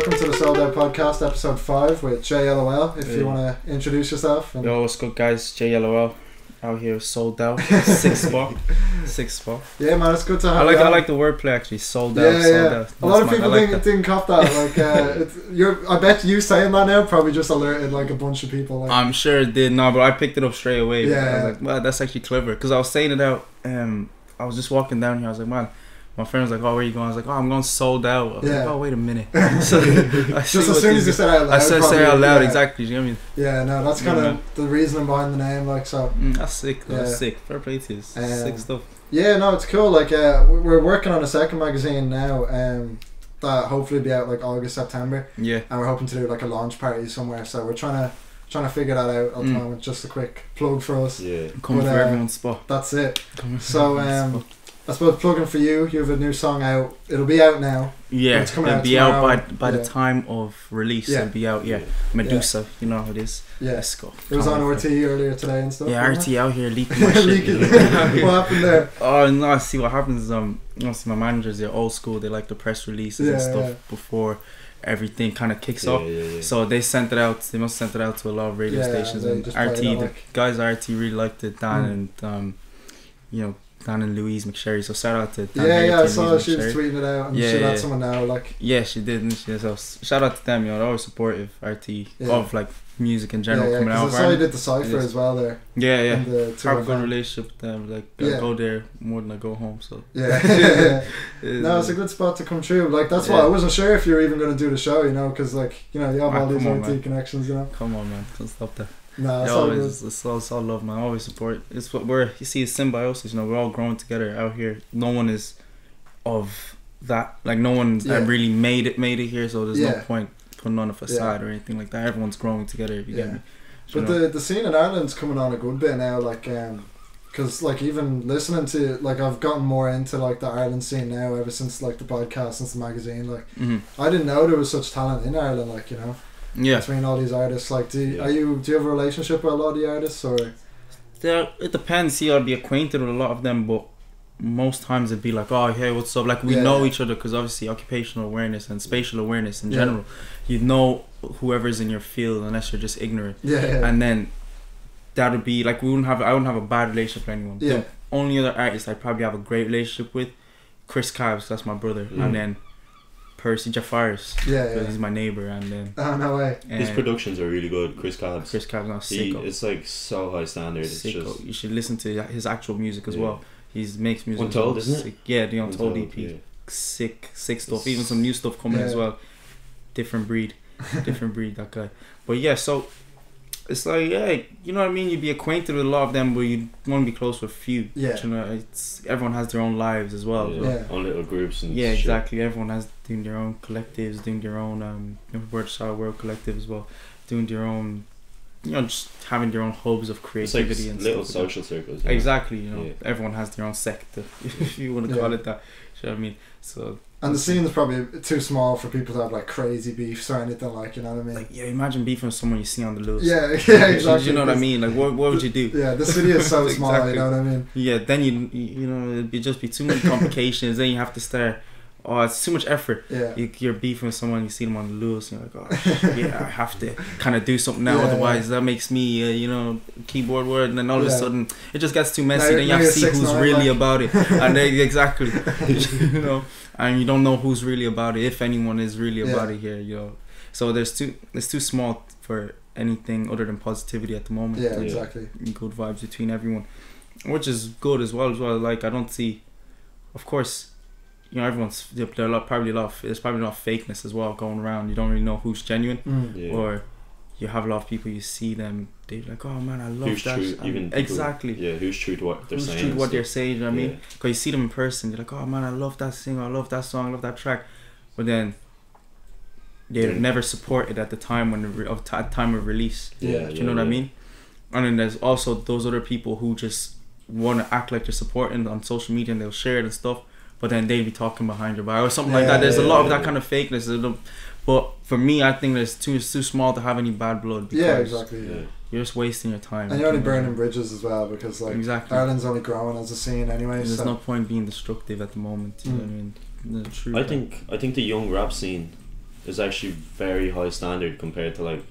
welcome to the Sold Out Podcast, episode 5 with JyellowL. If you want to introduce yourself. Yo, what's good, guys? JyellowL out here, sold out, six spot. Yeah, man, it's good to have. I like the wordplay actually. Sold out, sold out. A lot of people didn't cop that. Like, I bet you saying that now probably just alerted like a bunch of people. Like, I'm sure it did. No, but I picked it up straight away. Yeah, I was like, wow, that's actually clever. Because I was saying it out. I was just walking down here. I was like, man. My friend was like, "Oh, where are you going?" I was like, "Oh, I'm going sold out." I was like, "Oh, wait a minute." So just as soon as you said it out loud, I said say out loud, exactly. You know what I mean? Yeah, no, that's kind of the reasoning behind the name. Like, so that's sick. That's sick. Fair play to you. Sick stuff. Yeah, no, it's cool. Like, we're working on a second magazine now. That hopefully will be out like August, September. Yeah. And we're hoping to do like a launch party somewhere. So we're trying to figure that out at the moment. Just a quick plug for us. Yeah. Coming for everyone's spot. That's it. So I suppose plugging for you. You have a new song out. It'll be out now. Yeah, it's coming it'll be out by the time of release. Yeah. It'll be out. Yeah, Medusa. You know how it is. Yeah, let's go. It was on RT earlier today and stuff. Yeah, RT out here leaking my shit. What happened there? Oh no! See what happens. See my managers. They're old school. They like the press releases and stuff before everything kind of kicks off. So they sent it out. They must have sent it out to a lot of radio stations. And RT, the guys at RT really liked it. Dan and Dan and Louise McSherry, so shout out to Dan. I saw she was tweeting it out and she had someone now like. Yeah, she did, didn't she? So shout out to them, they're always supportive, RT, of like music in general coming out. I saw you did the cypher as well there. Yeah. Have a good relationship with them. Like I go there more than I go home. So no, it's a good spot to come through. Like that's why I wasn't sure if you were even going to do the show, because like you have all these RT connections, Come on, man, don't stop that. No, it's all love, man. I always support. It's what you see, is symbiosis. We're all growing together out here. No one is of that. Like no one that really made it here. So there's no point putting on a facade or anything like that. Everyone's growing together. If you get me. But the scene in Ireland's coming on a good bit now. Like because like even listening to like I've gotten more into like the Ireland scene now ever since like the podcast, since the magazine. Like I didn't know there was such talent in Ireland. Like between all these artists, like do you have a relationship with a lot of the artists, or? It depends. See, I'd be acquainted with a lot of them, but most times it'd be like, oh hey, what's up? Like we know each other because obviously occupational awareness and spatial awareness in general, you know whoever's in your field unless you're just ignorant. And then that would be like I wouldn't have a bad relationship with anyone. The only other artist I'd probably have a great relationship with, Chris Kabs, that's my brother, and then Percy Jafaris, he's my neighbour, and then no way. His productions are really good. Chris Kabs, not sicko. It's like so high standard. It's just, you should listen to his actual music as well. He makes music. Untold, isn't it? Yeah, the Untold EP. Yeah. Sick stuff. Even some new stuff coming as well. Different breed, that guy. But yeah, so it's like you know what I mean. You'd be acquainted with a lot of them, but you want to be close with a few. Yeah, everyone has their own lives as well. Own little groups and exactly. Everyone has doing their own collectives, doing their own World Collective as well, doing their own, just having their own hubs of creativity and little stuff social circles. Exactly. Everyone has their own sect, if you want to call it that. You know what I mean? So. And the scene is probably too small for people to have like crazy beefs or anything, like, you know what I mean? Like, imagine beefing with someone you see on the loose. Yeah, exactly. You know what I mean? Like, what would you do? Yeah, the city is so small, you know what I mean? Yeah, then it'd just be too many complications. Then you have to start. Oh, it's too much effort. Yeah, you're beefing with someone, you see them on the loose, and you're like, oh, I have to kind of do something now, otherwise that makes me, keyboard word, and then all of a sudden it just gets too messy. Then you have to see who's really about it, and then exactly, and you don't know who's really about it, if anyone is really about it here, So it's too small for anything other than positivity at the moment. Yeah, exactly. Good vibes between everyone, which is good as well. Like I don't see, of course. Everyone's there's probably a lot of fakeness as well going around. You don't really know who's genuine, or you have a lot of people. You see them, they're like, "Oh man, I love who's that." True, even exactly. People, who's true to what they're saying? Who's true to what they're saying? You know what I mean? Because you see them in person, you're like, "Oh man, I love that singer. I love that song. I love that track," but then they're never supported at the time time of release. Do you know what I mean? And then there's also those other people who just want to act like they're supporting on social media and they'll share it and stuff. But then they'd be talking behind your back or something like that. There's a lot of that kind of fakeness. But for me, I think it's too small to have any bad blood. Exactly. You're just wasting your time. And you're only burning bridges as well because Ireland's only growing as a scene anyway. There's no point being destructive at the moment. You know what I mean? I think the young rap scene is actually very high standard compared to like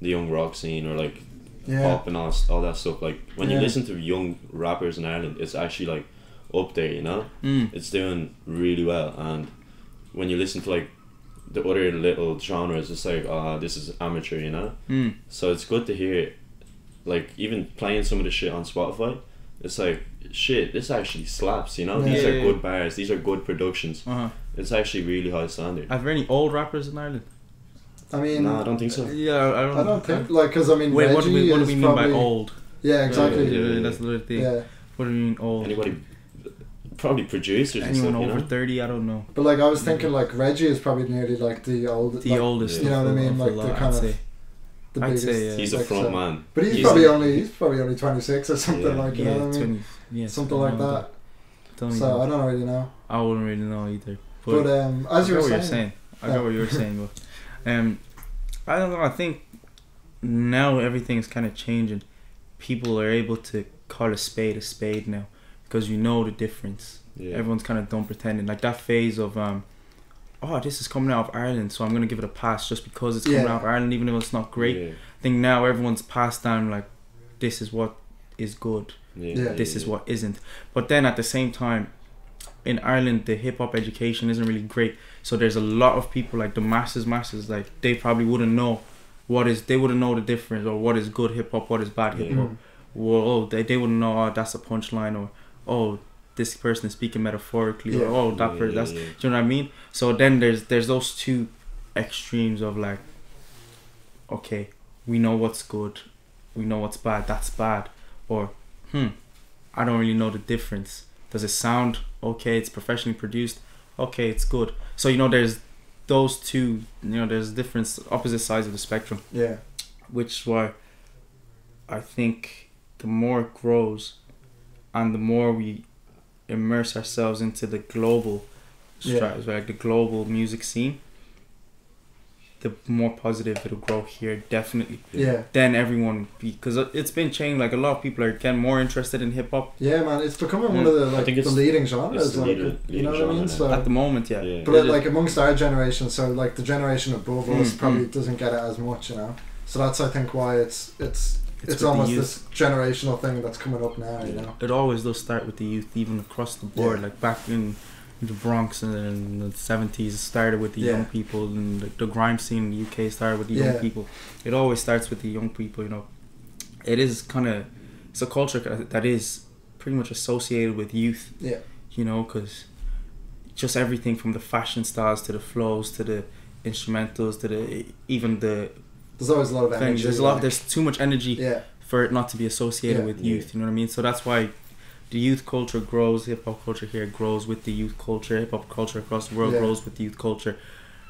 the young rock scene or like pop and all that stuff. Like when you listen to young rappers in Ireland, it's actually like up there, you know. It's doing really well. And when you listen to like the other little genres, it's like, this is amateur, you know. So it's good to hear, like, even playing some of the shit on Spotify, it's like, shit, this actually slaps, you know. These are good bars, these are good productions. It's actually really high standard. Are there any old rappers in Ireland? I mean, no, I don't think so. Yeah, I don't think, like, because I mean, wait, Reggie what do we mean probably, by old? Yeah, exactly. Yeah, that's the other thing. Yeah. What do we mean old? Anybody, probably producers and anyone stuff, over you know? 30, I don't know. But like I was thinking, like Reggie is probably nearly like the oldest. The oldest. You know what I mean? Like the kind of the biggest. I'd say, yeah. He's a front man. But he's probably only 26 or something like, you know what I mean? 20, something like that. So I don't really know. I wouldn't really know either. But as you were saying, I got what you were saying. But I don't know. I think now everything's kind of changing. People are able to call a spade now because you know the difference. Yeah. Everyone's kind of done pretending. Like that phase of this is coming out of Ireland, so I'm gonna give it a pass just because it's coming out of Ireland, even though it's not great. I think now everyone's passed down like, this is what is good. This is what isn't. But then at the same time, in Ireland, the hip hop education isn't really great. So there's a lot of people, like the masses, like they probably wouldn't know they wouldn't know the difference, or what is good hip hop, what is bad hip hop. Well, they wouldn't know, that's a punchline, or this person is speaking metaphorically, or that person, that's, do you know what I mean? So then there's those two extremes of like, okay, we know what's good, we know what's bad, that's bad, or I don't really know the difference. Does it sound okay? It's professionally produced. Okay, it's good. So there's those two. There's different opposite sides of the spectrum. Yeah. Which is why I think the more it grows, and the more we immerse ourselves into the global stratosphere, like the global music scene, the more positive it'll grow here, definitely. Yeah. Then everyone, because it's been changed. Like a lot of people are getting more interested in hip hop. Yeah, man, it's becoming one of the the leading genres. You know what I mean? So at the moment, yeah. But like amongst our generation, so like the generation above us probably doesn't get it as much, you know. So that's, I think, why it's almost this generational thing that's coming up now. You know. It always does start with the youth, even across the board. Like back in the Bronx in the 70s, it started with the young people, and the grime scene in the UK started with the young people. It always starts with the young people, It is it's a culture that is pretty much associated with youth. Yeah. Because just everything from the fashion styles to the flows to the instrumentals to there's always a lot of energy. There's too much energy for it not to be associated with youth. You know what I mean? So that's why the youth culture grows, hip hop culture here grows with the youth culture, hip hop culture across the world grows with the youth culture.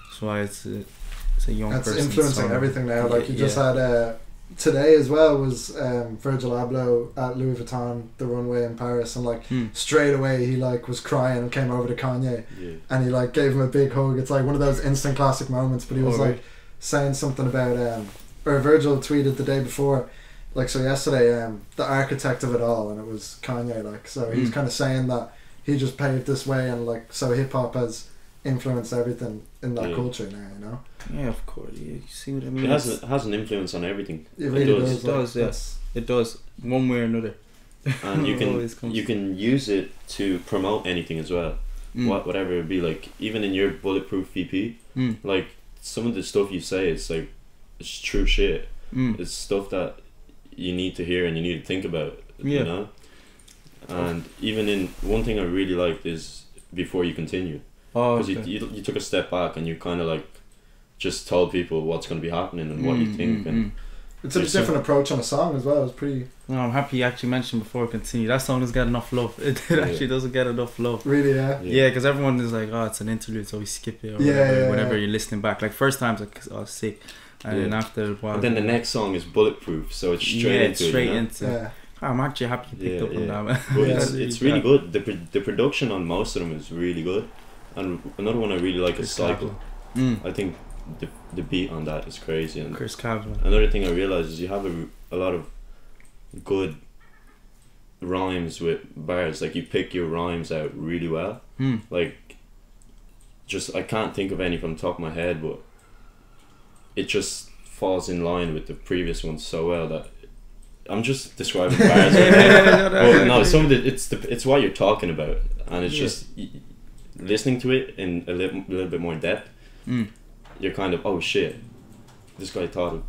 That's why it's a young person. It's influencing everything now. Like you just had today as well was Virgil Abloh at Louis Vuitton, the runway in Paris, and like straight away he like was crying and came over to Kanye and he like gave him a big hug. It's like one of those instant classic moments. But he was like saying something about or Virgil tweeted the day before, like, so yesterday, the architect of it all, and it was Kanye, like, so he's kind of saying that he just paved this way, and like, so hip hop has influenced everything in that culture now, Yeah, of course. You see what I mean? It has an influence on everything. It really does. It does, yes. It does, one way or another. And you can use it to promote anything as well. Whatever it be, like, even in your Bulletproof VP, like, some of the stuff you say, it's like, it's true shit. It's stuff that you need to hear and you need to think about, you know. And even in one thing I really liked is before you continue, because you took a step back and you kind of like just told people what's going to be happening and what you think, and it's a different approach on a song as well. It's pretty. No, I'm happy you actually mentioned before continue. That song doesn't get enough love. It actually doesn't get enough love. Really, yeah. Yeah, because everyone is like, oh, it's an interlude, so we skip it or whatever. You're listening back. Like first time's like, oh, sick. And then after a while, and then the next song is Bulletproof, so it's straight into I'm actually happy you picked up on that, man. Well, it's really good. The production on most of them is really good, and another one I really like is Cycle. I think the beat on that is crazy. And Chris Kabs, man. Another thing I realized is you have a lot of good rhymes with bars. Like you pick your rhymes out really well. Like, just I can't think of any from the top of my head, but it just falls in line with the previous ones so well that I'm just describing bars. But no, some of it's what you're talking about, and it's just listening to it in a little bit more depth. You're kind of, oh shit, this guy thought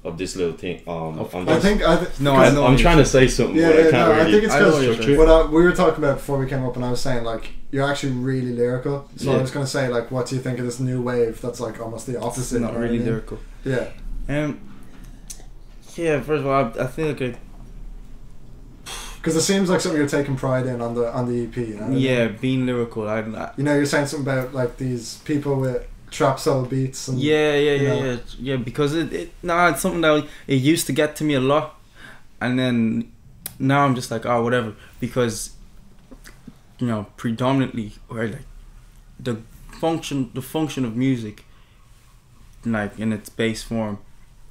of this little thing. I'm trying to say something, but I can't really. I think it's because what we were talking about before we came up, and I was saying like you're actually really lyrical. So I was going to say like, what do you think of this new wave that's like almost the opposite? Not really lyrical. Yeah. Yeah. First of all, I feel like because it seems like something you're taking pride in on the EP. You know? Yeah, being lyrical. You know, you're saying something about like these people with trap soul beats. And, yeah. Because it's something that it used to get to me a lot, and then now I'm just like, oh, whatever. Because you know, predominantly, or like the function of music, like in its base form,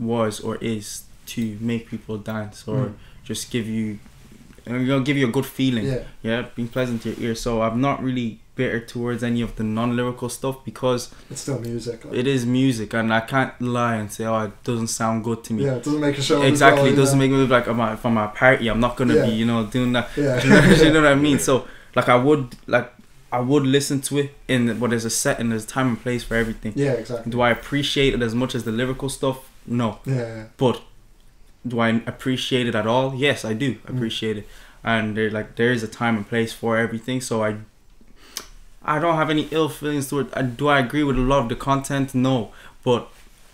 was or is to make people dance or just give you a good feeling. Being pleasant to your ear. So I'm not really bitter towards any of the non-lyrical stuff because it's still music. Like. It is music, and I can't lie and say, oh, it doesn't sound good to me. Yeah, it doesn't make a show. Exactly, it doesn't make me look like if I'm at a party, I'm not gonna be, you know, doing that. You know what I mean? So like I would listen to it but there's a setting, there's a time and place for everything. Yeah, exactly. Do I appreciate it as much as the lyrical stuff? No. Yeah. But do I appreciate it at all? Yes, I do appreciate it. And there is a time and place for everything. So I don't have any ill feelings to it. Do I agree with a lot of the content? No. But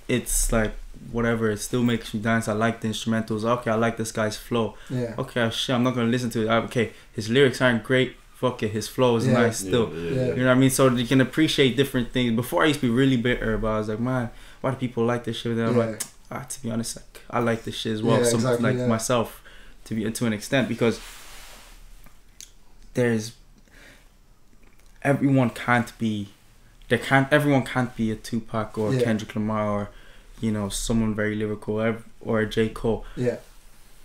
it's like whatever, it still makes me dance. I like the instrumentals. Okay, I like this guy's flow. Yeah. Okay, shit, I'm not gonna listen to it. Okay, his lyrics aren't great. Fuck it, his flow is nice still. You know what I mean? So you can appreciate different things. Before I used to be really bitter about it. I was like, man, why do people like this shit? And I'm like, to be honest, like, I like this shit as well. Myself to an extent, because everyone can't be a Tupac or Kendrick Lamar or, you know, someone very lyrical or a J. Cole. Yeah.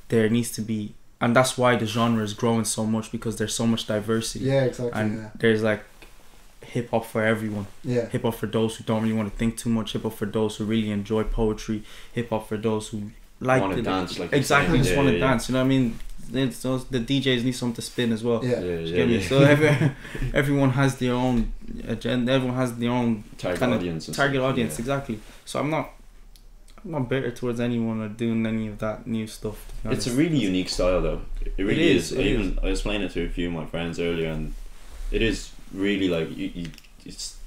There needs to be, and that's why the genre is growing so much, because there's so much diversity. Yeah, exactly. And there's like hip hop for everyone. Yeah. Hip hop for those who don't really want to think too much. Hip hop for those who really enjoy poetry. Hip hop for those who want to dance. Like exactly, just want to dance. You know what I mean? The DJs need something to spin as well. Yeah. So everyone has their own agenda. Everyone has their own target audience. Exactly. So I'm not bitter towards anyone or doing any of that new stuff. It's a really unique style, though. It really is. I was playing it to a few of my friends earlier, and it is really like you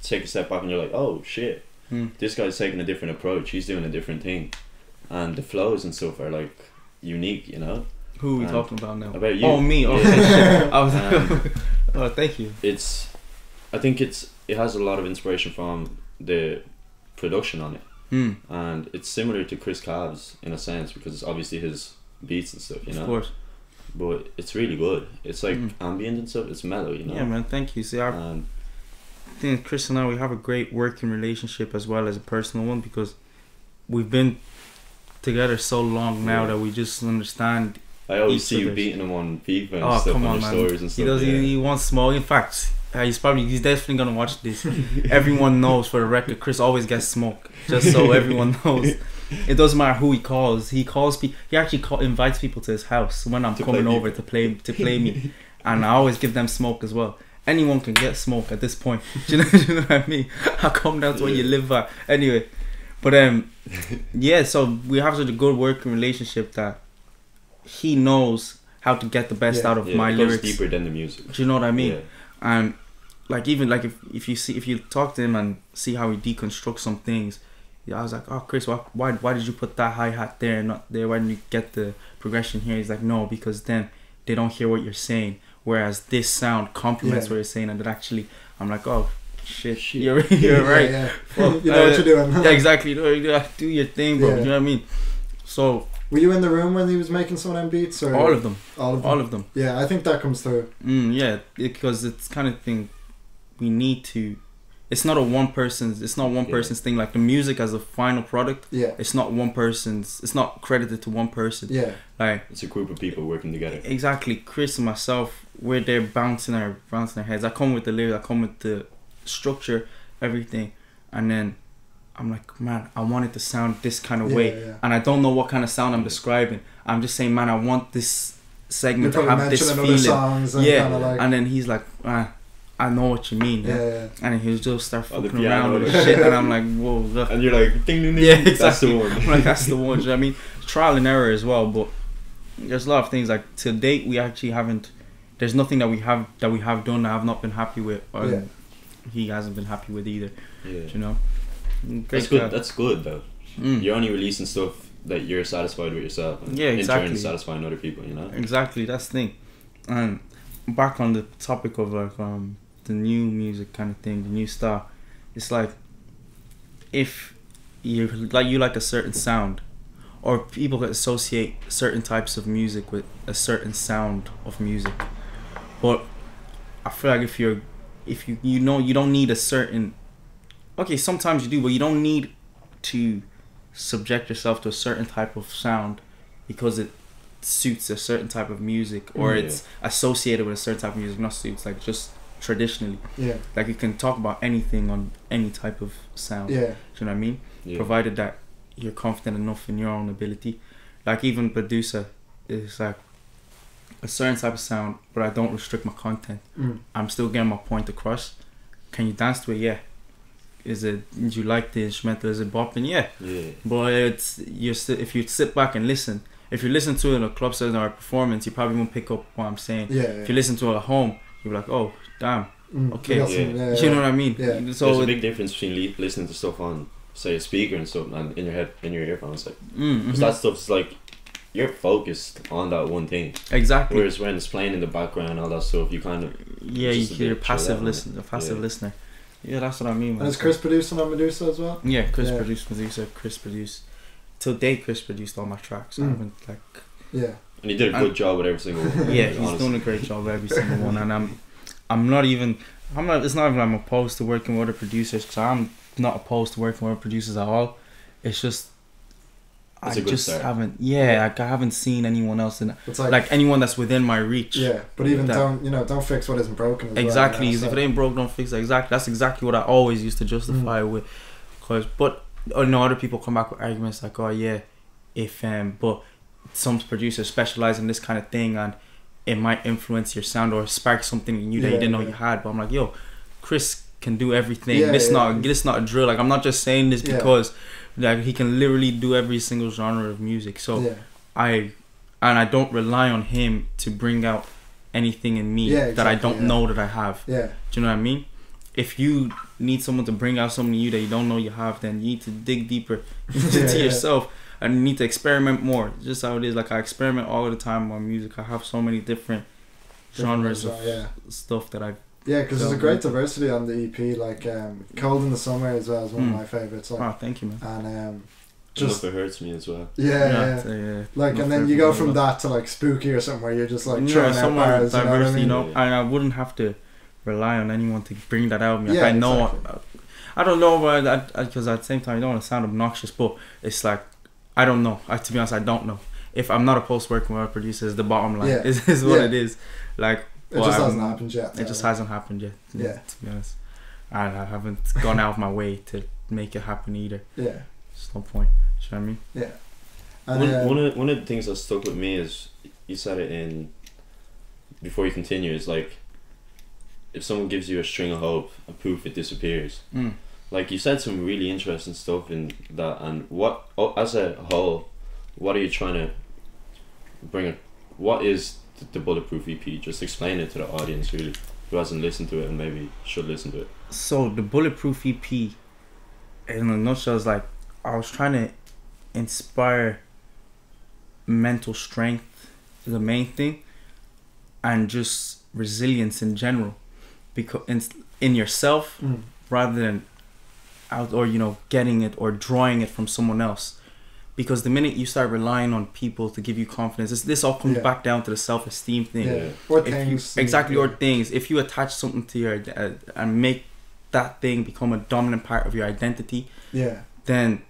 take a step back and you're like, oh shit, this guy's taking a different approach. He's doing a different thing, and the flows and stuff are like unique, you know. Who are we talking about now? About you. Oh, me. Oh, shit. I was oh, thank you. I think it has a lot of inspiration from the production on it. And it's similar to Chris Kabs in a sense, because it's obviously his beats and stuff, you know. Of course. But it's really good. It's like ambient and stuff. It's mellow, you know. Yeah, man. Thank you. See, I think Chris and I, we have a great working relationship as well as a personal one, because we've been together so long now that we just understand. I always see you beating him on FIFA and stuff on your stories and stuff. He wants smoke. In fact, he's definitely gonna watch this. Everyone knows, for the record, Chris always gets smoke. Just so everyone knows, it doesn't matter who he calls. He calls people. He actually invites people to his house when I'm coming over to play me, and I always give them smoke as well. Anyone can get smoke at this point. Do you know what I mean? I'll come down to where you live at. Anyway, but so we have such a good working relationship that he knows how to get the best out of my lyrics. It goes deeper than the music. Do you know what I mean? Yeah. And like, even like if you talk to him and see how he deconstructs some things, I was like, oh Chris, why did you put that hi-hat there and not there? Why didn't you get the progression here? He's like, no, because then they don't hear what you're saying, whereas this sound complements what you're saying. And it actually, I'm like, oh shit. You're right. Yeah. Well, you know what you're doing. Yeah, exactly. Do your thing, bro. You know what I mean? So, were you in the room when he was making some of them beats? Or all of them. All of them. Yeah, I think that comes through. Yeah, because it's kind of thing we need to. It's not one person's thing. Like the music as a final product. Yeah. It's not one person's. It's not credited to one person. Yeah. Like, it's a group of people working together. Exactly. Chris and myself, we're there bouncing our heads. I come with the lyrics. I come with the structure, everything, and then I'm like, man, I want it to sound this kind of way, and I don't know what kind of sound I'm describing. I'm just saying, man, I want this segment to have this feeling. Songs and and then he's like, I know what you mean. And then he'll just start fucking around with shit, and I'm like, whoa, look. And you're like, ding ding ding. Yeah, exactly. That's the one. I'm like, that's the one. You know what I mean? Trial and error as well, but there's a lot of things, like, to date we actually haven't. There's nothing that we have done that I've not been happy with, or he hasn't been happy with either. Yeah. You know. That's good. That's good though. You're only releasing stuff that you're satisfied with yourself, and in turn satisfying other people. You know. Exactly. That's the thing. And back on the topic of like the new music kind of thing, the new style. It's like, if you like a certain sound, or people that associate certain types of music with a certain sound of music, but I feel like if you don't need a certain. Okay, sometimes you do, but you don't need to subject yourself to a certain type of sound because it suits a certain type of music, or it's associated with a certain type of music. Not suits, like just traditionally. Yeah. Like you can talk about anything on any type of sound. Yeah. Do you know what I mean? Yeah. Provided that you're confident enough in your own ability. Like even Medusa is like a certain type of sound, but I don't restrict my content. I'm still getting my point across. Can you dance to it? Yeah. Do you like the instrumental? Is it bopping? Yeah. But if you sit back and listen, if you listen to it in a club setting or a performance, you probably won't pick up what I'm saying. If you listen to it at home, you'll be like, oh damn, okay. You know what I mean? Yeah. So there's a big difference between listening to stuff on, say, a speaker and stuff, and in your earphones, like, because that stuff's like, you're focused on that one thing. Exactly. Whereas when it's playing in the background and all that stuff, you kind of you're a passive listener. Yeah, that's what I mean. And is Chris producing on Medusa as well? Yeah, Chris produced Medusa. Chris produced. Till date, Chris produced all my tracks. I haven't and he did a good job with every single one. Yeah, he's doing a great job with every single one, and I'm not even. It's not even I'm opposed to working with other producers, because I'm not opposed to working with other producers at all. It's just I haven't seen anyone else in like anyone that's within my reach. Yeah, but even don't fix what isn't broken. Exactly. Well, if it ain't broke, don't fix it. Exactly. That's exactly what I always used to justify with. But other people come back with arguments like, oh yeah, but some producers specialize in this kind of thing, and it might influence your sound or spark something in you that you didn't know you had. But I'm like, yo, Chris can do everything. This not a drill. Like, I'm not just saying this because like he can literally do every single genre of music. So I don't rely on him to bring out anything in me that I don't know that I have. Do you know what I mean? If you need someone to bring out something in you that you don't know you have, then you need to dig deeper into yourself, and you need to experiment more. Just how it is. Like, I experiment all the time on music. I have so many different genres of stuff that I've. Yeah, because there's a great diversity on the EP. Like "Cold in the Summer" as well is one of my favorites. Like, oh, thank you, man. And just it hurts me as well. Yeah. Like, and then you go from that to like "Spooky" or something where you're just like throwing out bars. Diversity, you know what I mean? And I wouldn't have to rely on anyone to bring that out of me. Like, I know. I don't know, but because at the same time, I don't want to sound obnoxious, but it's like, I don't know. To be honest, I don't know. If I'm not opposed to working with a producer, is the bottom line. Is what it is. Like, it just hasn't happened yet. It just hasn't happened yet. Yeah. To be honest, and I haven't gone out of my way to make it happen either. Yeah. There's no point. Do you know what I mean? Yeah. And one of the things that stuck with me is, you said it in before you continue, is like, if someone gives you a string of hope, a poof, it disappears. Like, you said some really interesting stuff in that, and as a whole, what are you trying to bring? What is the Bulletproof EP? Just explain it to the audience, really, who hasn't listened to it and maybe should listen to it. So the Bulletproof EP, in a nutshell, is like, I was trying to inspire mental strength, the main thing, and just resilience in general, because in yourself, rather than out, or getting it or drawing it from someone else. Because the minute you start relying on people to give you confidence, this all comes back down to the self-esteem thing. Or things. Or things. If you attach something to your and make that thing become a dominant part of your identity, then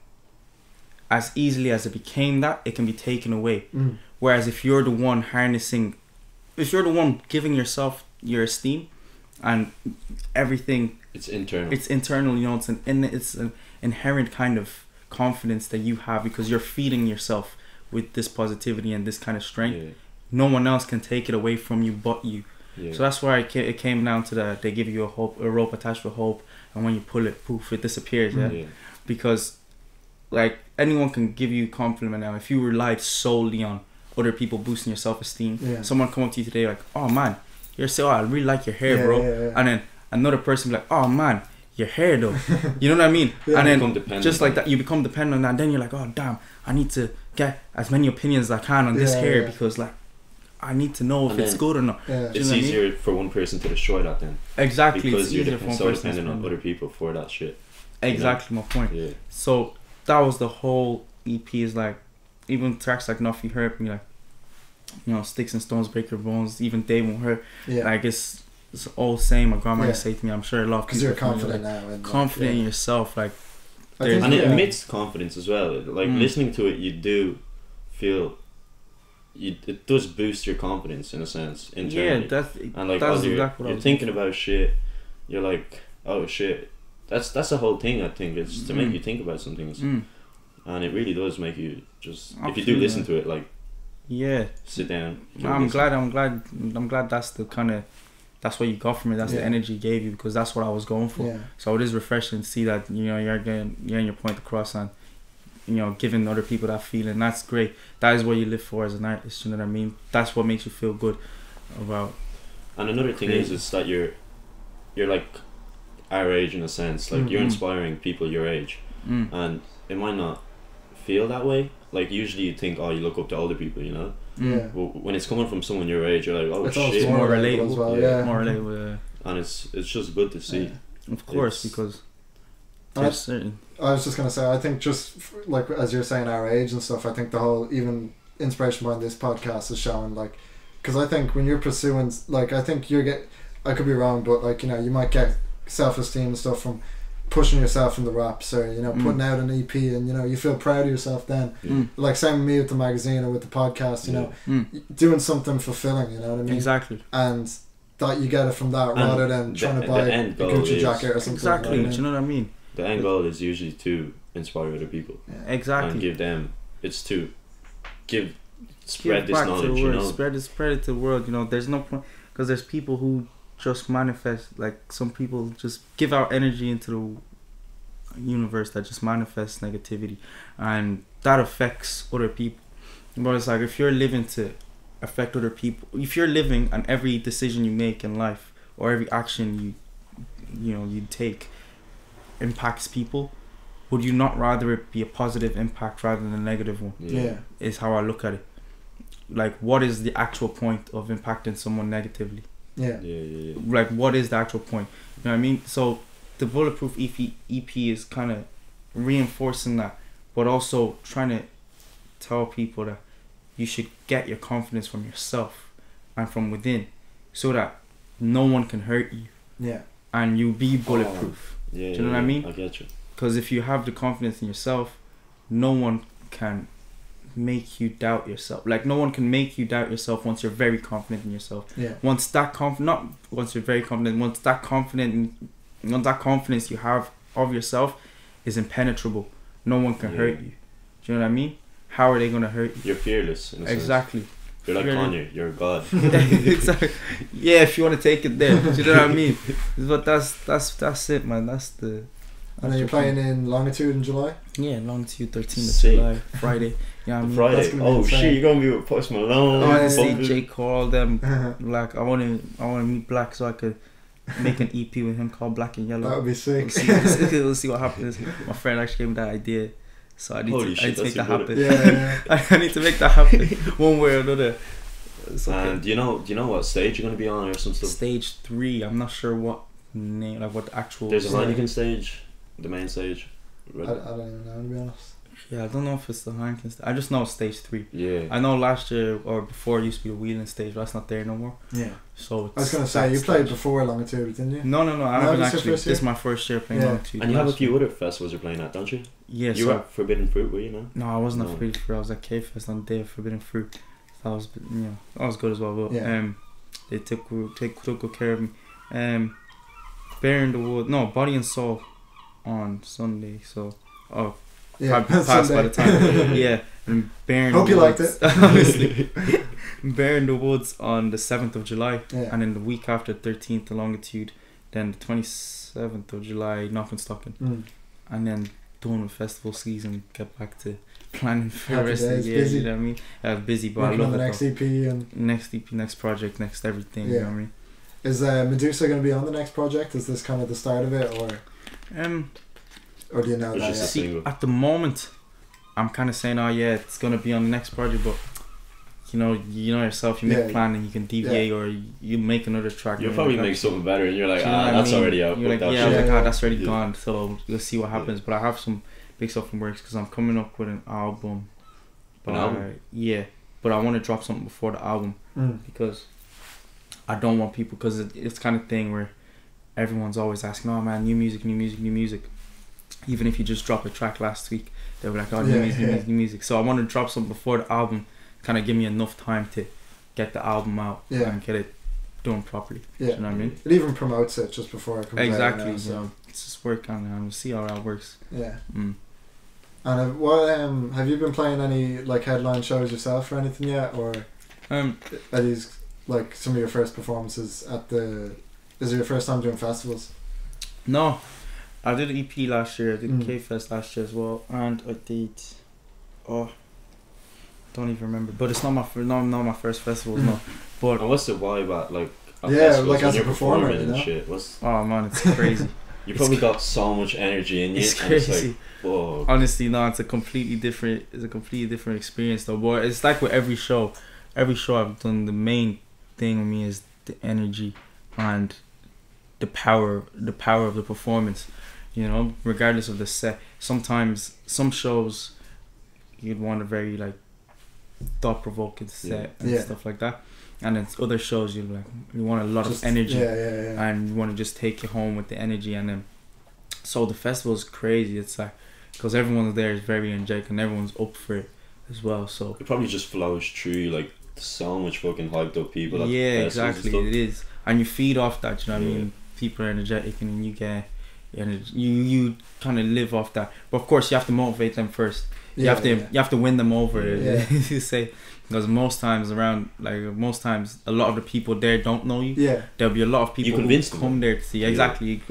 as easily as it became that, it can be taken away. Whereas if you're the one giving yourself your esteem and everything, it's internal. It's internal, it's inherent kind of confidence that you have because you're feeding yourself with this positivity and this kind of strength. Yeah. No one else can take it away from you but you. Yeah. So that's why it came down to that. They give you a rope attached with hope, and when you pull it, poof, it disappears. Yeah. Because like anyone can give you compliment now. If you relied solely on other people boosting your self-esteem, someone come up to you today like, oh man, I really like your hair, bro. And then another person be like, oh man, your hair though. You know what I mean? And then just like that, you become dependent on that. And then you're like, oh damn, I need to get as many opinions as I can on this hair because like I need to know if it's good or not. It's easier for one person to destroy that then. Exactly. Because you're so dependent on other people for that shit. Exactly, my point. Yeah. So that was the whole EP. Is like, even tracks like Nothing Hurt Me, like, you know, Sticks and Stones Break Your Bones, even They Won't Hurt. Like it's all same. My grandma used to say to me, I'm sure a lot of people, because you're confident now, and confident in yourself, like, and it emits confidence as well. Like listening to it, you do feel it does boost your confidence in a sense internally. And like that's exactly you're thinking about shit, you're like, oh shit, that's the whole thing. I think it's to make you think about some things, and it really does make you just if you do listen to it, like sit down. I'm glad that's the kind of that's what you got from it. That's the energy you gave you, because that's what I was going for. So it is refreshing to see that, you know, you're getting your point across, and, you know, giving other people that feeling. That's great. That is what you live for as an artist. You know what I mean? That's what makes you feel good about. And another thing is that you're like our age in a sense. Like you're inspiring people your age, and it might not feel that way. Like usually you think, oh, you look up to older people, you know. But when it's coming from someone your age, you're like, oh, it's shit. More relatable as well. More relatable. And it's just good to see. Of course, because there's certain. I was just gonna say, I think just like as you're saying, our age and stuff. I think the whole even inspiration behind this podcast is showing, like, because I think when you're pursuing, like, I think I could be wrong, but like, you know, you might get self-esteem and stuff from pushing yourself in the raps, or, you know, putting out an EP, and, you know, you feel proud of yourself then. Like same with me with the magazine or with the podcast, you know, doing something fulfilling, you know what I mean? Exactly. And that you get it from that, rather than trying to buy a Gucci jacket or something. Exactly. You know, you know what I mean? The end goal is usually to inspire other people. Exactly. And give them. It's to spread this knowledge. You know, spread it to the world. You know, there's no point, because there's people who just manifest, like, some people just give out energy into the universe that just manifests negativity, and that affects other people. But it's like, if you're living to affect other people, if you're living and every decision you make in life or every action you take impacts people, would you not rather it be a positive impact rather than a negative one? Is how I look at it. Like, what is the actual point of impacting someone negatively? Like, what is the actual point? You know what I mean? So the Bulletproof EP is kind of reinforcing that, but also trying to tell people that you should get your confidence from yourself and from within, so that no one can hurt you. And you be bulletproof. Do you know what I mean? I get you. Because if you have the confidence in yourself, no one can make you doubt yourself. Like, no one can make you doubt yourself once you're very confident in yourself. Once that once you're very confident, once that confidence you have of yourself is impenetrable, no one can hurt you. Do you know what I mean? How are they gonna hurt you? You're fearless. In a exactly. sense. You're like Kanye. You're a god. Exactly. Yeah, if you want to take it there. Do you know what I mean? But that's it, man. That's the. And then you're playing in Longitude in July? Yeah, Longitude 13th of July, Friday. Yeah, Friday. Oh shit, you're gonna be with Post Malone. I want to see J. Cole, them. Like, I want to meet Black so I could make an EP with him called Black and Yellow. That would be sick. We'll see what happens. My friend actually gave me that idea, so I need to make that happen. I need to make that happen one way or another. Okay. And do you know what stage you're gonna be on or some stuff? Stage 3. I'm not sure what name, like what actual. There's a Heineken stage. The main stage. I don't even know, to be honest. Yeah, I don't know if it's the Heineken stage. I just know it's stage 3. Yeah. I know last year or before it used to be the Wheeling stage, but that's not there no more. Yeah. So I was gonna say, you played before Longitude, didn't you? No. I haven't actually. This is my first year playing Longitude. And you have a few other festivals you're playing at, don't you? Yeah. You were at Forbidden Fruit, were you? No, I wasn't at Forbidden Fruit. I was at K-Fest on the day of Forbidden Fruit. That was, that was good as well. But they took good care of me. Bear in the Wood. No, Body and Soul. on Sunday, so yeah, past by the time. Yeah, and Hope you liked it. Obviously, Bear in the Woods on the 7th of July, yeah. and then the week after 13th the Longitude, then the 27th of July Knockenstocken, and then done with festival season. Get back to planning for the rest of the year. You know what I mean? Busy, but working I love on the it. next EP and next EP, next project, next everything. Yeah. You know what I mean? Is Medusa going to be on the next project? Is this kind of the start of it, or do you know that? See, at the moment, I'm kind of saying, oh yeah, it's going to be on the next project, but you know yourself, you make a plan and you can deviate, or you make another track. You'll probably make something better, and you're like, that's already out. You're like, I was like, that's already gone. So let's see what happens. But I have some big stuff in works because I'm coming up with an album. Yeah, but I want to drop something before the album because I don't want people, because it's kind of thing where everyone's always asking, oh man, new music. Even if you just drop a track last week, they'll be like, oh, new music. So I want to drop something before the album, kind of give me enough time to get the album out and get it done properly. Yeah. You know what I mean? It even promotes it just before it comes out. Exactly. So it's just work on it and we'll see how that works. Yeah. And what have you been playing any like headline shows yourself or anything yet, or are these like some of your first performances at the? Is it your first time doing festivals? No, I did an EP last year. I did K-Fest last year as well, and I did. Don't even remember. But it's not my first festival. No. But and what's the vibe at like? Like as a performer, you know? And shit. Oh man, it's crazy. You probably got so much energy in you. It's crazy. It's like, whoa. Honestly, no, it's a completely different experience though. But it's like with every show I've done, the main thing with me is the energy and the power of the performance. You know, regardless of the set. Sometimes some shows you'd want a very like thought-provoking set and stuff like that, and then other shows you want a lot of energy and you want to just take you home with the energy. And then so the festival is crazy. It's like because everyone there is very energetic and everyone's up for it as well, so it probably just flows through like so much fucking hyped up people. Exactly, it is, and you feed off that. You know what I mean? People are energetic and you get you kind of live off that, but of course you have to motivate them first. You have to win them over. You say, because most times a lot of the people there don't know you. There'll be a lot of people who come there to see. Exactly.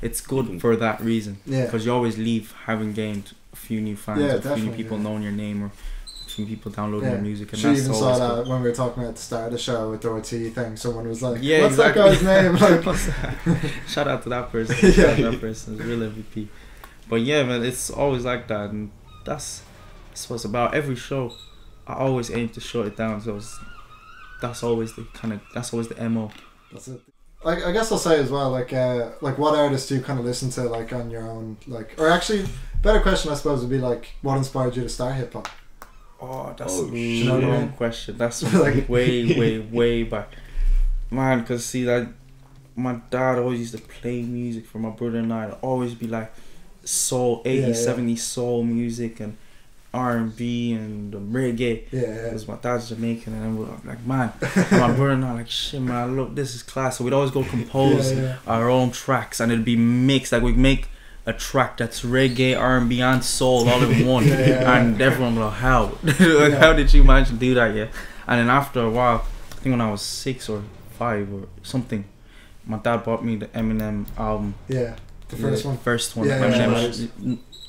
It's good for that reason. Because you always leave having gained a few new fans, a few new people knowing your name, or a few people downloading your music. And she even saw that when we were talking at the start of the show with the OT thing. Someone was like, "What's that guy's name?" Like, shout out to that person. Shout out to that person. It's real MVP. But yeah, man, it's always like that, and that's what it's about. Every show I always aim to shut it down, so that's always the MO. That's it. I guess I'll say as well, like what artists do you kind of listen to like on your own, like, or actually better question I suppose would be like, what inspired you to start hip hop? That's a long question. That's like way back, man. Cause see, that my dad always used to play music for my brother and I. It'd always be like soul, 80s, 70s soul music and R&B and reggae. Because my dad's Jamaican, and I'm like, man, my brother and I like, shit, man, look, this is class. So we'd always go compose our own tracks, and it'd be mixed. Like we'd make a track that's reggae, R&B, and soul all in one, and everyone would go, how? How did you manage to do that? And then after a while, I think when I was 6 or 5 or something, my dad bought me the Eminem album. The first one.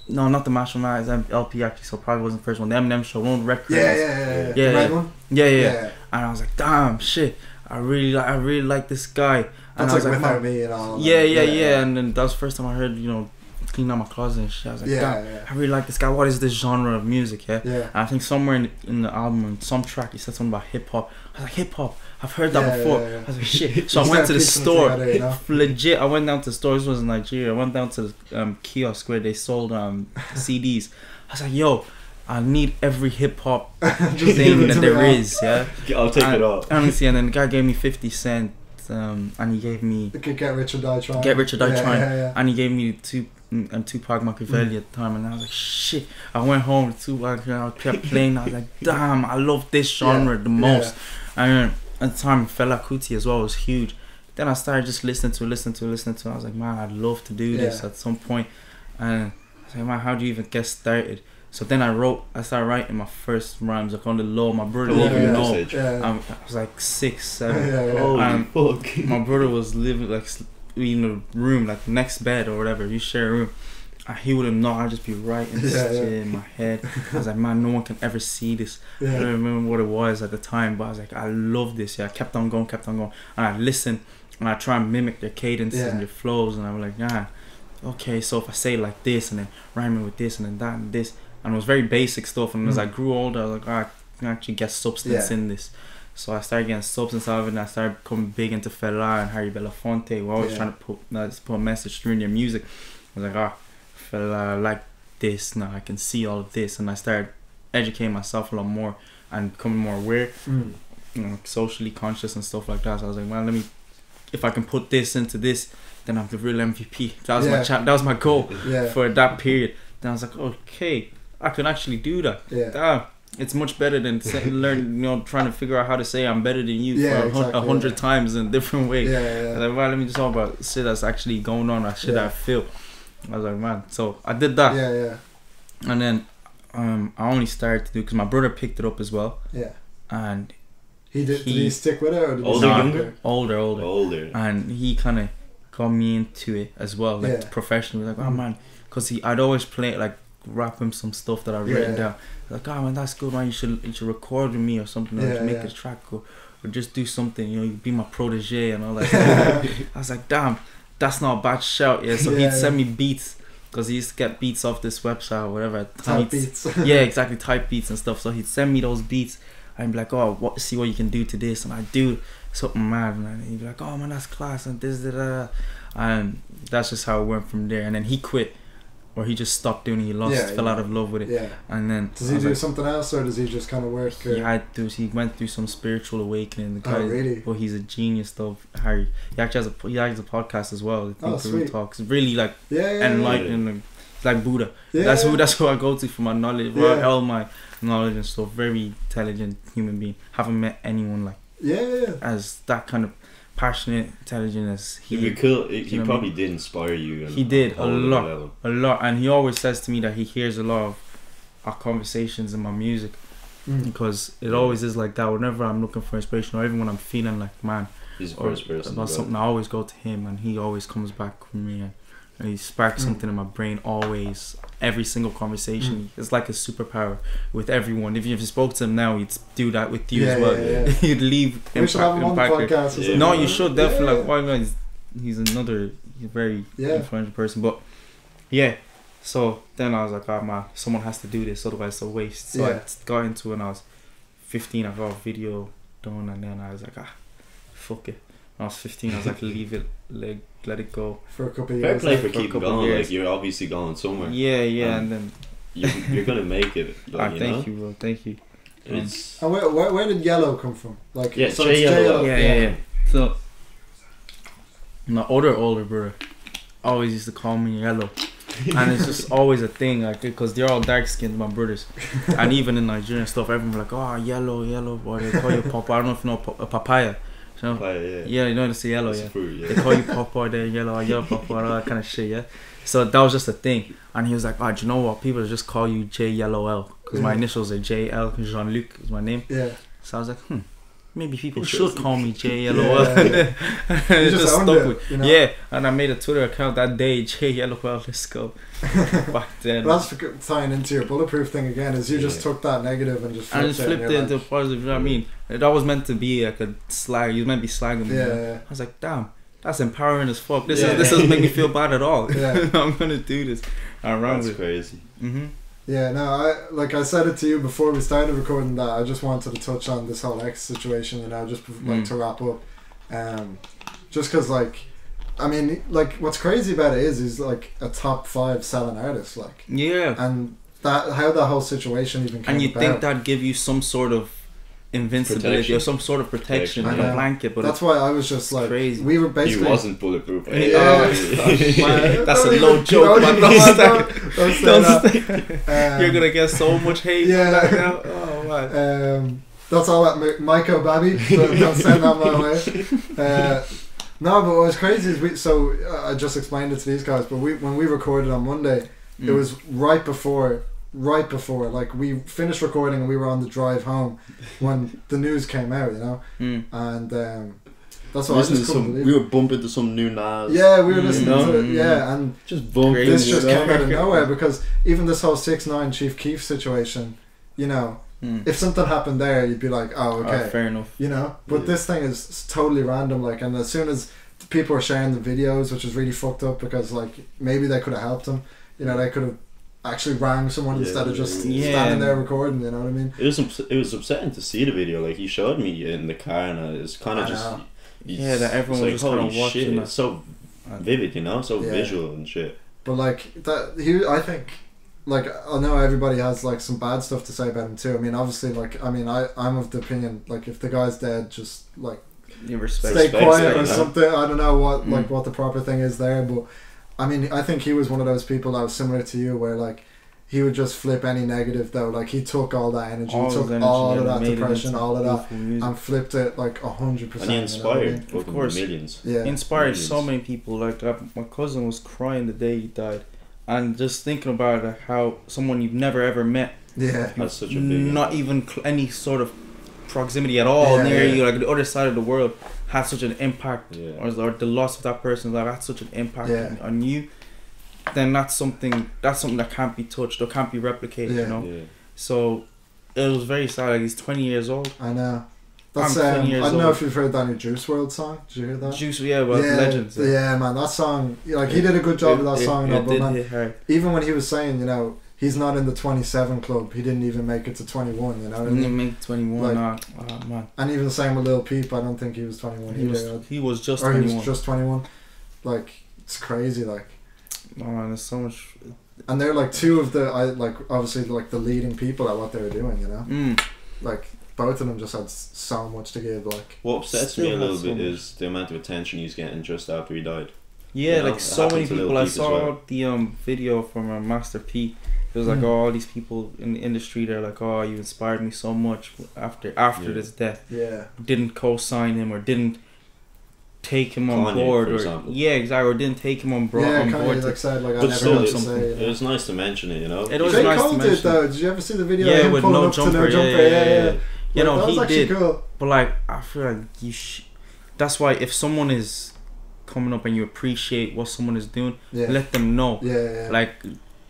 No, not the Marshall Mathers LP actually, so probably wasn't the first one. The Eminem show, one record. The red one. And I was like, damn, shit, I really like this guy. And that's I was like Without Me and all. And then that was the first time I heard, clean out my closet and shit. I was like, I really like this guy. What is this genre of music? And I think somewhere in the album, in some track, he said something about hip hop. I was like, hip hop. I've heard that before. I was like, shit. So I went to the store. Together, legit, I went down to the store. This was in Nigeria. I went down to the kiosk where they sold CDs. I was like, yo, I need every hip hop thing that there is. I'll take it all. Honestly, and then the guy gave me 50 Cent. And he gave me Get Rich or Die Trying. And he gave me Tupac Machiavelli at the time, and I was like, shit. I went home to Tupac and I kept playing. I was like, damn, I love this genre the most. And at the time, Fela Kuti as well was huge. Then I started just listening to. I was like, man, I'd love to do this at some point. And I was like, man, how do you even get started? So then I started writing my first rhymes like on the low. My brother didn't even know. I was like 6, 7. Holy fuck. My brother was living like in a room, like next bed or whatever. We share a room. And he wouldn't know. I'd just be writing shit in my head. I was like, man, no one can ever see this. I don't remember what it was at the time, but I was like, I love this. I kept on going. And I listened and I try and mimic their cadences and their flows. And I was like, nah, okay, so if I say it like this and then rhyming with this and then that and this. And it was very basic stuff. And as I grew older, I was like, I can actually get substance in this. So I started getting substance out of it, and I started becoming big into Fela and Harry Belafonte. We're always trying to put a message through in their music. I was like, Fela, I like this, now I can see all of this. And I started educating myself a lot more and becoming more aware, you know, socially conscious and stuff like that. So I was like, well, if I can put this into this, then I'm the real MVP. That was that was my goal for that period. Then I was like, okay, I can actually do that. Damn, it's much better than trying to figure out how to say I'm better than you for 100 times in a different way. I was like, well, let me just talk about shit that's actually going on, or shit that I feel. I was like, man, so I did that. And then I only started to do, because my brother picked it up as well. And did he stick with it, or did younger? Older. And he kind of got me into it as well, like professionally. Like, oh man, because I'd always play like rap him some stuff that I've written down. Like, oh man, that's good, man. You should record with me or something, or make a track, or just do something. You know, you be my protege and all that stuff. I was like, damn, that's not a bad shout. So he'd send me beats, because he used to get beats off this website or whatever. Type beats. Exactly, type beats and stuff. So he'd send me those beats. I'd be like, oh, see what you can do to this, and I'd do something mad, and he'd be like, oh man, that's class, and this, and that's just how it went from there. And then he quit, or he just stopped doing it. Fell out of love with it. And then does he do something else, or does he just kind of work? He went through some spiritual awakening. The guy, really? But he's a genius though, Harry. He actually has a podcast as well. I think he talks really like enlightening, like Buddha. That's who I go to for my knowledge. All my knowledge and stuff. Very intelligent human being. Haven't met anyone like as that kind of passionate, intelligent as he. He probably did inspire you. He did a lot, and he always says to me that he hears a lot of our conversations in my music, because it always is like that. Whenever I'm looking for inspiration, or even when I'm feeling like, man, he's the first person about something, I always go to him, and he always comes back with me, and he sparks something in my brain. Always, every single conversation, it's like a superpower with everyone. If you spoke to him now, he'd do that with you as well. He'd leave we should have him on the podcast or something. No, you should definitely. Like, why not? He's another very influential person. But so then I was like, oh man, someone has to do this, otherwise it's a waste. So I got into it when I was 15. I got a video done, and then I was like, fuck it. When I was 15, I was like, leave it, let it go for a couple of years. Fair play for keeping going. Like, you're obviously going somewhere. And then you're gonna make it. Like, thank you, bro. Thank you. And where did JyellowL come from? Like, so JyellowL. So my older brother always used to call me Yellow, and it's just always a thing, like, because they're all dark skinned, my brothers, and even in Nigeria and stuff, everyone like, oh, yellow, or they call you Papa. I don't know if you know a papaya. You know? Papaya, you know, it's yellow. Fruit, they call you Papa, they're yellow, or yellow Papa, all that kind of shit. So that was just a thing, and he was like, oh, do you know what? People just call you JyellowL, because my initials are JL, because Jean-Luc is my name. So I was like, maybe people should call me JyellowL. It just stuck with, you know? And I made a Twitter account that day, JyellowL, let's go. Back then. But that's tying into your Bulletproof thing again, is you just took that negative and just flipped it into positive. You know what I mean? That was meant to be like a slag. You meant to be slagging me. I was like, damn, that's empowering as fuck. This doesn't make me feel bad at all. I'm gonna do this. That's crazy. Yeah, no, like I said it to you before we started recording, that I just wanted to touch on this whole X situation, you know, just like to wrap up. Just because, like, I mean, like, what's crazy about it is he's like a top 5 selling artist, like. And how that whole situation even came about. And you think that give you some sort of invincibility or some sort of protection in a blanket, but that's why I was just like, crazy. We were basically, he wasn't bulletproof. That's a low joke, man. Don't say that. You're gonna get so much hate now. Oh man. That's all that Myko Baby, so don't send that my way. No, but what's crazy is I just explained it to these guys, but when we recorded on Monday, it was right before, like we finished recording and we were on the drive home when the news came out, you know, and that's what I just couldn't believe. We were bumping to some new Nas. Yeah, we were listening to it, and just bumping. This just came out of nowhere, because even this whole 6ix9ine Chief Keef situation, you know, if something happened there, you'd be like, oh, okay, fair enough, you know. But this thing is totally random, like, and as soon as people are sharing the videos, which is really fucked up, because like maybe they could have helped him, you know, they could have actually rang someone instead of just standing there recording, you know what I mean? It was upsetting to see the video. Like, he showed me in the car, and it's kind of just that everyone was just kind of watching. It's so vivid, you know, so visual and shit. But like that, I think, like, I know everybody has like some bad stuff to say about him too. I mean, obviously, like, I mean, I'm of the opinion, like, if the guy's dead, just like stay quiet or something. I don't know what what the proper thing is there, but I mean, I think he was one of those people that was similar to you, where like he would just flip any negative though. Like, he took all that energy, all of that depression, all of that, and flipped it like 100%. And he inspired, of course, millions. Yeah, inspired so many people. Like, my cousin was crying the day he died, and just thinking about it, how someone you've never ever met, has such a big not even any sort of proximity at all near you, like the other side of the world, had such an impact, or the loss of that person's life had such an impact on you, then that's something that can't be touched or can't be replicated, you know. So it was very sad. Like, he's 20 years old. I know. That's I don't know if you've heard that new Juice WRLD song. Did you hear that? Juice, Legends. Yeah, man, that song, like, he did a good job with that song. But man, even when he was saying, you know, he's not in the 27 club, he didn't even make it to 21, you know what I mean? He didn't make 21, like, oh man. And even the same with Lil Peep, I don't think he was 21 either. He was just 21. He was just 21. Like, it's crazy, like. Oh man, there's so much. And they're like two of the, obviously, like, the leading people at what they were doing, you know? Like, both of them just had so much to give, like. What upsets me a little bit is the amount of attention he's getting just after he died. Yeah, you know, like, so many people. I saw the video from Master P. It was like, all these people in the industry, they're like, oh, you inspired me so much after his death. Yeah. Didn't co-sign him, or didn't take him on board, or or didn't take him on board. Like said, like, but still, it was nice to mention it, you know. It was nice to mention. Though. Did you ever see the video? Yeah, of him with pulling no up jumper. To no jumper? Yeah. You know, he did. Cool. But like, I feel like that's why if someone is coming up and you appreciate what someone is doing, let them know. Yeah. Like,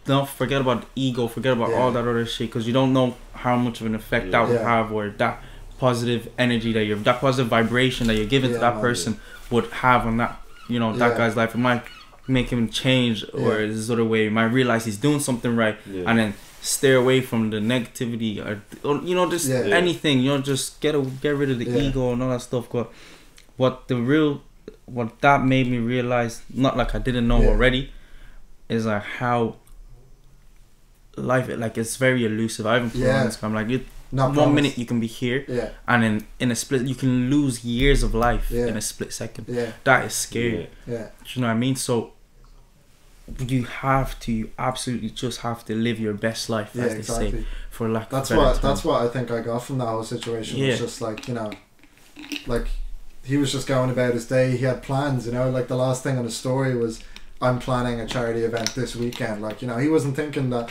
don't forget about ego, forget about all that other shit, because you don't know how much of an effect that will have, or that positive energy that positive vibration that you're giving to that person would have on that, you know, that guy's life. It might make him change, or this other way, you might realize he's doing something right, and then stay away from the negativity, or you know, just anything, you know, just get rid of the ego and all that stuff. But what that made me realize, not like I didn't know already, is like how life, like, it's very elusive. I haven't put on this, I'm like, one minute you can be here, and then in a split you can lose years of life in a split second. That is scary. Do you know what I mean? So you absolutely just have to live your best life, as they say, for lack of better term. That's what I think I got from that whole situation. It was just like, you know, like, he was just going about his day. He had plans, you know, like the last thing on the story was, I'm planning a charity event this weekend. Like, you know, he wasn't thinking that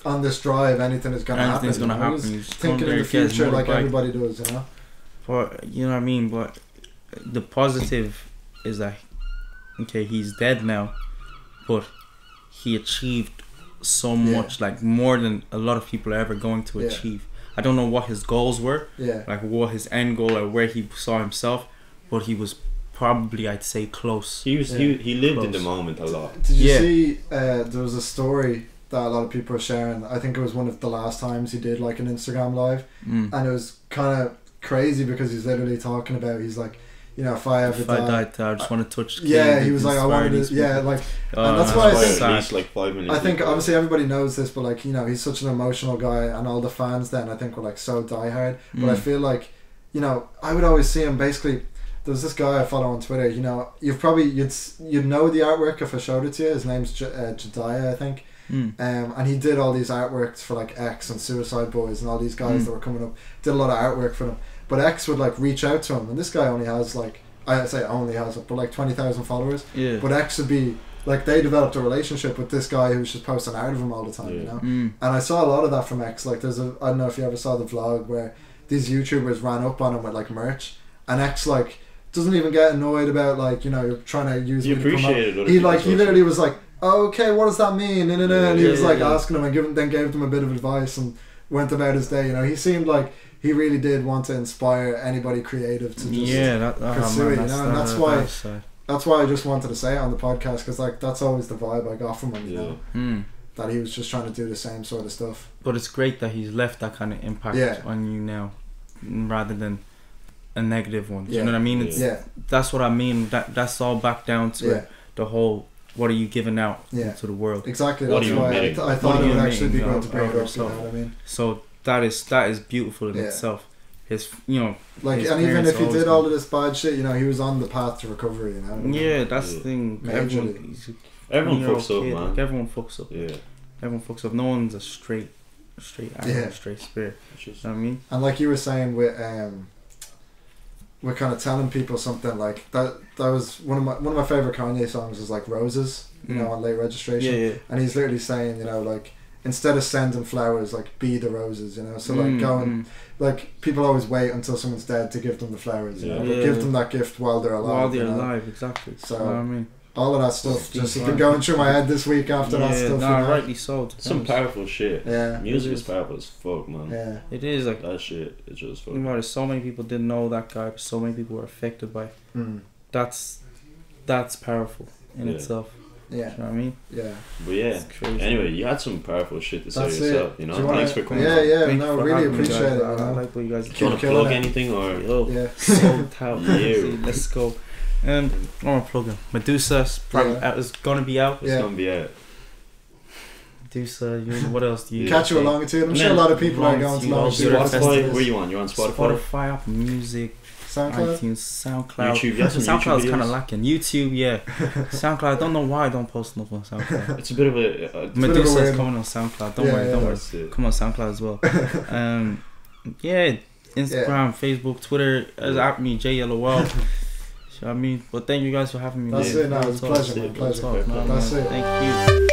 on this drive anything is going to happen. Anything's going to happen. He was thinking in the future like everybody does, you know. But, you know what I mean? But the positive is that, okay, he's dead now, but he achieved so much, like more than a lot of people are ever going to achieve. I don't know what his goals were, like what his end goal or where he saw himself, but he was probably, I'd say, close. He lived in the moment a lot. Did you see there was a story that a lot of people are sharing? I think it was one of the last times he did like an Instagram live, and it was kind of crazy because he's literally talking about, he's like, you know, if I died, I just want to touch. He was like, I wanted to, like, and that's why I think, at least like 5 minutes. I think obviously everybody knows this, but like, you know, he's such an emotional guy, and all the fans then I think were like so diehard. But I feel like, you know, I would always see him basically. There's this guy I follow on Twitter. You know, you'd know the artwork if I showed it to you. His name's Jediah, I think. And he did all these artworks for like X and Suicide Boys and all these guys that were coming up. Did a lot of artwork for them. But X would like reach out to him, and this guy only has like, I say only has it, but like 20,000 followers. Yeah. But X would be like they developed a relationship with this guy who's just posting art of him all the time, you know. And I saw a lot of that from X. Like there's a, I don't know if you ever saw the vlog where these YouTubers ran up on him with like merch, and X like doesn't even get annoyed about like, you know, you're trying to use me to promote. He literally was like, oh, okay, what does that mean? And he was like asking him and gave them a bit of advice and went about his day. You know, he seemed like he really did want to inspire anybody creative to just pursue it. You know, and that's why I just wanted to say it on the podcast, because like that's always the vibe I got from him. You know, that he was just trying to do the same sort of stuff. But it's great that he's left that kind of impact on you now, rather than a negative one. You know what I mean? It's, that's what I mean. That's all back down to the whole. What are you giving out to the world? Exactly. That's why I thought it would actually be good to bring it up. You know what I mean? So that is beautiful in itself. His, you know, like, and even if he did all of this bad shit, you know, he was on the path to recovery. You know. Yeah, that's the thing. Everyone fucks up, man. Everyone fucks up. Yeah. Everyone fucks up. No one's a straight animal, straight spirit. You know what I mean? And like you were saying with we're kind of telling people something like that was one of my favorite Kanye songs is like Roses, you know, on Late Registration. And he's literally saying, you know, like, instead of sending flowers, like, be the roses, you know. So like like, people always wait until someone's dead to give them the flowers, you know, but give them that gift while they're alive. Exactly. So you know what I mean? all of that stuff just has been going through my head this week after that stuff. Nah, rightly so. Some powerful shit. Yeah. Music is powerful as fuck, man. Yeah. It is, like, that shit, it's just fucking. You know, there's so many people didn't know that guy, but so many people were affected by it. That's powerful in itself. Yeah. You know what I mean? Yeah. But yeah, anyway, you had some powerful shit to say yourself, you know? Thanks for coming on. Yeah, no, really appreciate it. I like what you guys do. Do you want to plug anything or? Sold out. Let's go. I want to plug in Medusa. It's gonna be out. It's gonna be out. Medusa. What else do you? Catch you along to it. I'm sure a lot of people are going to Spotify. Where you on? You're on Spotify. Spotify, Apple Music, SoundCloud, iTunes, SoundCloud. YouTube. Yes, SoundCloud's kind of lacking. YouTube, SoundCloud. I don't know why I don't post enough on SoundCloud. It's a bit of a Medusa's coming on SoundCloud. Don't worry. Come on SoundCloud as well. Instagram, Facebook, Twitter. At me, JyellowL. I mean, but thank you guys for having me. That's it. No, it's a pleasure. That's it. Thank you.